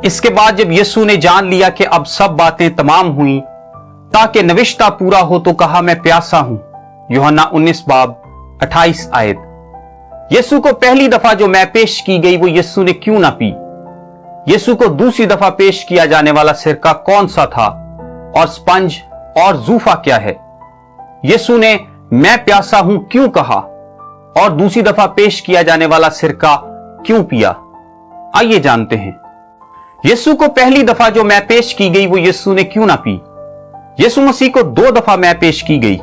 इसके बाद जब यीशु ने जान लिया कि अब सब बातें तमाम हुई ताकि नविश्ता पूरा हो, तो कहा, मैं प्यासा हूं। यूहन्ना 19 बाब 28 आयत। यीशु को पहली दफा जो मैं पेश की गई वो यीशु ने क्यों ना पी? यीशु को दूसरी दफा पेश किया जाने वाला सिरका कौन सा था, और स्पंज और जूफा क्या है? यीशु ने मैं प्यासा हूं क्यों कहा और दूसरी दफा पेश किया जाने वाला सिरका क्यों पिया? आइए जानते हैं। यीशु को पहली दफा जो मैं पेश की गई वो यीशु ने क्यों ना पी? यीशु मसीह को 2 दफा मैं पेश की गई,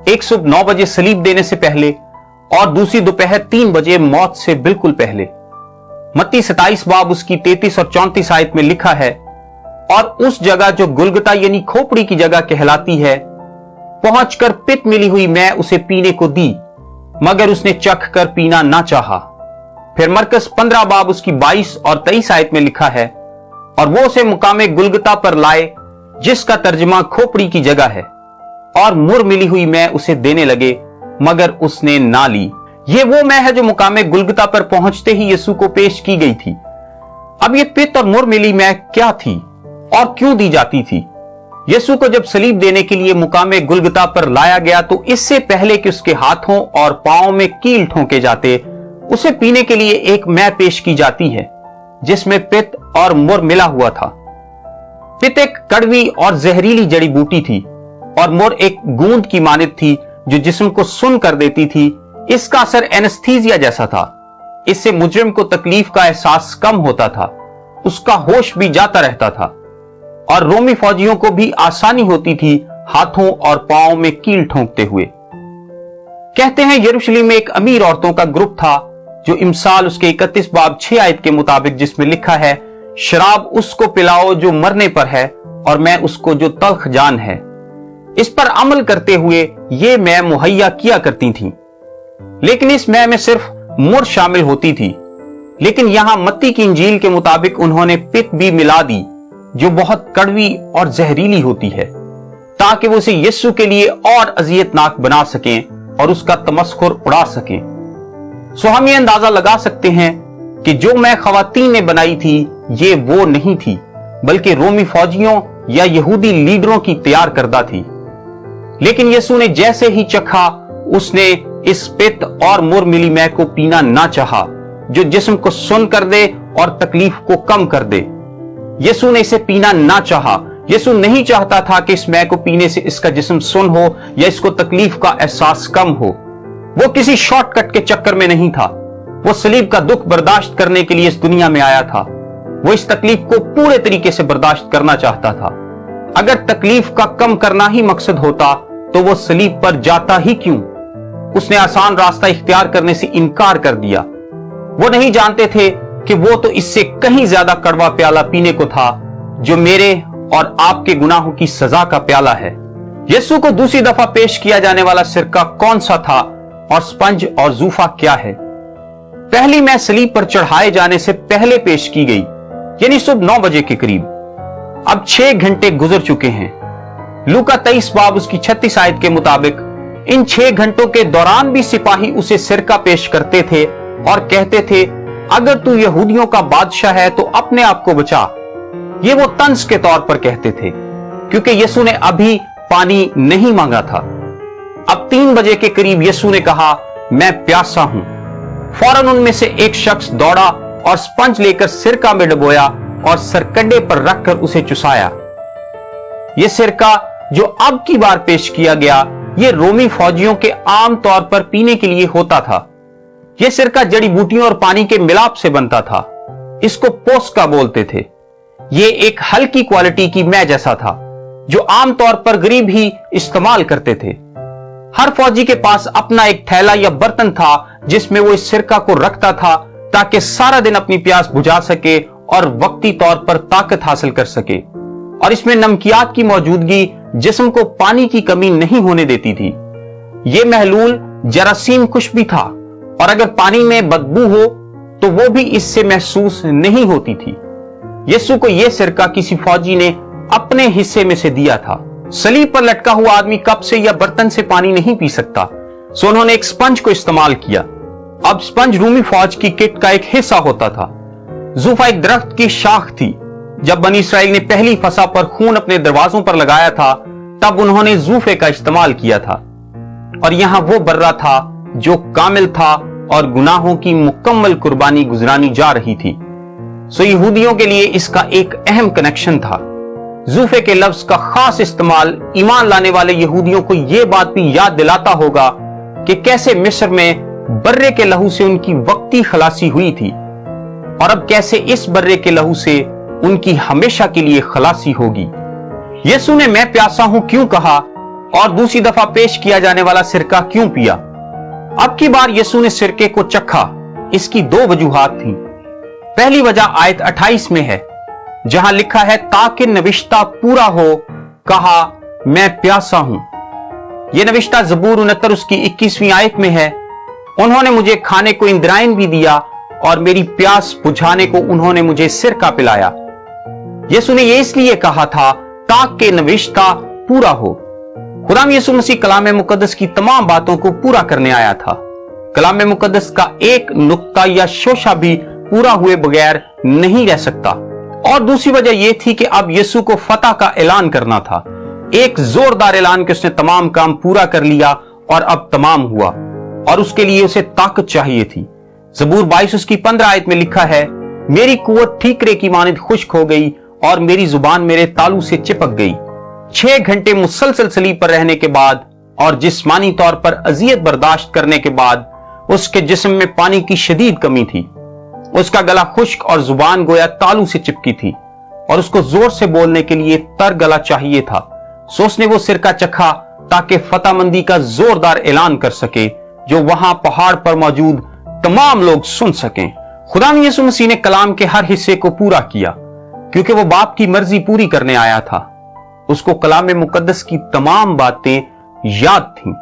एक सुबह 9 बजे सलीब देने से पहले और दूसरी दोपहर 3 बजे मौत से बिल्कुल पहले। मत्ती 27 बाब उसकी 33 और 34 आयत में लिखा है, और उस जगह जो गुलगुता यानी खोपड़ी की जगह कहलाती है, पहुंचकर पित्त मिली हुई मैं उसे पीने को दी, मगर उसने चख कर पीना ना चाहा। फिर मरकस 15 बाब उसकी 22 और 23 आयत में लिखा है, और वो उसे मुकामे गुलगुता पर लाए, जिसका तर्जमा खोपड़ी की जगह है, और मुर मिली हुई मैं उसे देने लगे, मगर उसने ना ली। ये वो मैं है जो मुकामे गुलगुता पर पहुंचते ही यीशु को पेश की गई थी। अब ये पित्त और मुर मिली मैं क्या थी और क्यों दी जाती थी? यीशु को जब सलीब देने के लिए मुकामे गुलगुता पर लाया गया तो इससे पहले कि उसके हाथों और पांवों में कील ठोंके जाते, उसे पीने के लिए एक मैं पेश की जाती है जिसमें पित्त और मुर मिला हुआ था। पित्त एक कड़वी और जहरीली जड़ी बूटी थी और मुर एक गूंद की मानित थी जो जिस्म को सुन्न कर देती थी। इसका असर एनेस्थीसिया जैसा था। इससे मुजरिम को तकलीफ का एहसास कम होता था, उसका होश भी जाता रहता था, और रोमी फौजियों को भी आसानी होती थी हाथों और पांवों में कील ठोंकते हुए। कहते हैं यरूशलेम में एक अमीर औरतों का ग्रुप था जो इमसाल उसके 31 बाब 6 आयत के मुताबिक, जिसमें लिखा है, शराब उसको पिलाओ जो मरने पर है और मैं उसको जो तल्ख जान है। इस पर अमल करते हुए ये मैं मुहैया किया करती थीं। लेकिन इस मैं में सिर्फ मुर शामिल होती थी। लेकिन यहां मत्ती की इंजील के मुताबिक उन्होंने पित्त भी मिला दी जो बहुत कड़वी और जहरीली होती है, ताकि वो उसे यीशु के लिए और अजियतनाक बना सकें और उसका तमस्खुर उड़ा सकें। सो हम ये अंदाजा लगा सकते हैं कि जो मैं खवातीन ने बनाई थी ये वो नहीं थी, बल्कि रोमी फौजियों या यहूदी लीडरों की तैयार करदा थी। लेकिन यीशु ने जैसे ही चखा, उसने इस पित्त और मुर मिली मैं को पीना ना चाहा जो जिस्म को सुन कर दे और तकलीफ को कम कर दे। यीशु ने इसे पीना ना चाहा। यीशु नहीं चाहता था कि इस मैं को पीने से इसका जिस्म सुन हो या इसको तकलीफ का एहसास कम हो। वो किसी शॉर्टकट के चक्कर में नहीं था। वो सलीब का दुख बर्दाश्त करने के लिए इस दुनिया में आया था। वो इस तकलीफ को पूरे तरीके से बर्दाश्त करना चाहता था। अगर तकलीफ का कम करना ही मकसद होता तो वो सलीब पर जाता ही क्यों? उसने आसान रास्ता इख्तियार करने से इनकार कर दिया। वो नहीं जानते थे कि वो तो इससे कहीं ज्यादा कड़वा प्याला पीने को था जो मेरे और आपके गुनाहों की सजा का प्याला है। यीशु को दूसरी दफा पेश किया जाने वाला सिरका कौन सा था और स्पंज और जूफा क्या है? पहली मैं सलीब पर चढ़ाए जाने से पहले पेश की गई, यानी सुबह 9 बजे के करीब। अब 6 घंटे गुजर चुके हैं। लूका 23 बाब उसकी 36 आयत के मुताबिक इन 6 घंटों के दौरान भी सिपाही उसे सिरका पेश करते थे और कहते थे, अगर तू यहूदियों का बादशाह है तो अपने आप को बचा। ये वो तंज के तौर पर कहते थे क्योंकि यीशु ने अभी पानी नहीं मांगा था। अब 3 बजे के करीब यीशु ने कहा, मैं प्यासा हूं। फौरन उनमें से एक शख्स दौड़ा और स्पंज लेकर सिरका में डुबोया और सरकंडे पर रखकर उसे चुसाया। यह सिरका जो अब की बार पेश किया गया, यह रोमी फौजियों के आम तौर पर पीने के लिए होता था। यह सिरका जड़ी बूटियों और पानी के मिलाप से बनता था। इसको पोस्का बोलते थे। यह एक हल्की क्वालिटी की मैं जैसा था जो आमतौर पर गरीब ही इस्तेमाल करते थे। हर फौजी के पास अपना एक थैला या बर्तन था जिसमें वो इस सिरका को रखता था ताकि सारा दिन अपनी प्यास बुझा सके और वक्ती तौर पर ताकत हासिल कर सके। और इसमें नमकियात की मौजूदगी जिस्म को पानी की कमी नहीं होने देती थी। यह महलूल जरासीम कुश भी था और अगर पानी में बदबू हो तो वो भी इससे महसूस नहीं होती थी। यीशु को यह सिरका किसी फौजी ने अपने हिस्से में से दिया था। सलीब पर लटका हुआ आदमी कप से या बर्तन से पानी नहीं पी सकता, सो उन्होंने एक स्पंज को इस्तेमाल किया। अब स्पंज रूमी फौज की किट का एक हिस्सा होता था। जूफा एक दरख्त की शाख थी जब बनी इसराइल ने पहली फसह पर खून अपने दरवाजों पर लगाया था, तब उन्होंने जूफे का इस्तेमाल किया था, और यहां वो बर्रा था जो कामिल था और गुनाहों की मुकम्मल कुर्बानी गुजरानी जा रही थी। सो यहूदियों के लिए इसका एक अहम कनेक्शन था। जूफे के लफ्ज का खास इस्तेमाल ईमान लाने वाले यहूदियों को यह बात भी याद दिलाता होगा कि कैसे मिस्र में बर्रे के लहू से उनकी वक्ती खलासी हुई थी, और अब कैसे इस बर्रे के लहू से उनकी हमेशा के लिए खलासी होगी। यीशु ने मैं प्यासा हूं क्यों कहा और दूसरी दफा पेश किया जाने वाला सिरका क्यों पिया? अब की बार यीशु ने सिरके को चखा। इसकी दो वजूहात थी। पहली वजह आयत 28 में है, जहां लिखा है ताकि नविश्ता पूरा हो, कहा मैं प्यासा हूं। यह नविश्ता ज़बूर 69 उसकी 21वीं आयत में है। उन्होंने मुझे खाने को इंद्रायन भी दिया और मेरी प्यास बुझाने को उन्होंने मुझे सिरका पिलाया। यीशु ने यह इसलिए कहा था ताकि नविश्ता पूरा हो। खुदाम यीशु मसीह कलाम मुकद्दस की तमाम बातों को पूरा करने आया था। कलाम मुकद्दस का एक नुक्ता या शोशा भी पूरा हुए बगैर नहीं रह सकता। और दूसरी वजह यह थी कि अब यीशु को फतह का ऐलान करना था, एक जोरदार ऐलान कि उसने तमाम काम पूरा कर लिया और अब तमाम हुआ, और उसके लिए उसे ताकत चाहिए थी। ज़बूर 22 उसकी 15 आयत में लिखा है, मेरी कुव्वत ठीकरे की मानिंद खुश्क हो गई और मेरी जुबान मेरे तालू से चिपक गई। 6 घंटे मुसलसल सलीब पर रहने के बाद और जिस्मानी तौर पर अजियत बर्दाश्त करने के बाद उसके जिस्म में पानी की शदीद कमी थी। उसका गला खुश्क और जुबान गोया तालू से चिपकी थी, और उसको जोर से बोलने के लिए तर गला चाहिए था। सो उसने वो सिरका चखा ताकि फतहमंदी का जोरदार ऐलान कर सके, जो वहां पहाड़ पर मौजूद तमाम लोग सुन सकें। खुदा यीशु मसीह ने कलाम के हर हिस्से को पूरा किया, क्योंकि वो बाप की मर्जी पूरी करने आया था। उसको कलाम मुकद्दस की तमाम बातें याद थीं।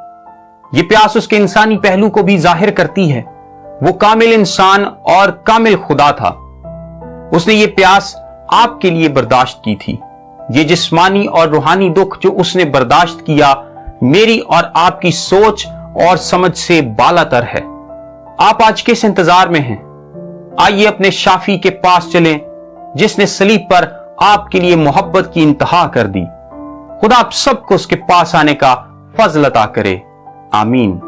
ये प्यास उसके इंसानी पहलू को भी जाहिर करती है। वो कामिल इंसान और कामिल खुदा था। उसने ये प्यास आपके लिए बर्दाश्त की थी। ये जिस्मानी और रूहानी दुख जो उसने बर्दाश्त किया, मेरी और आपकी सोच और समझ से बालातर है। आप आज किस इंतजार में हैं? आइए अपने शाफी के पास चलें, जिसने सलीब पर आपके लिए मोहब्बत की इंतहा कर दी। खुदा आप सबको उसके पास आने का फजल अता करे। आमीन।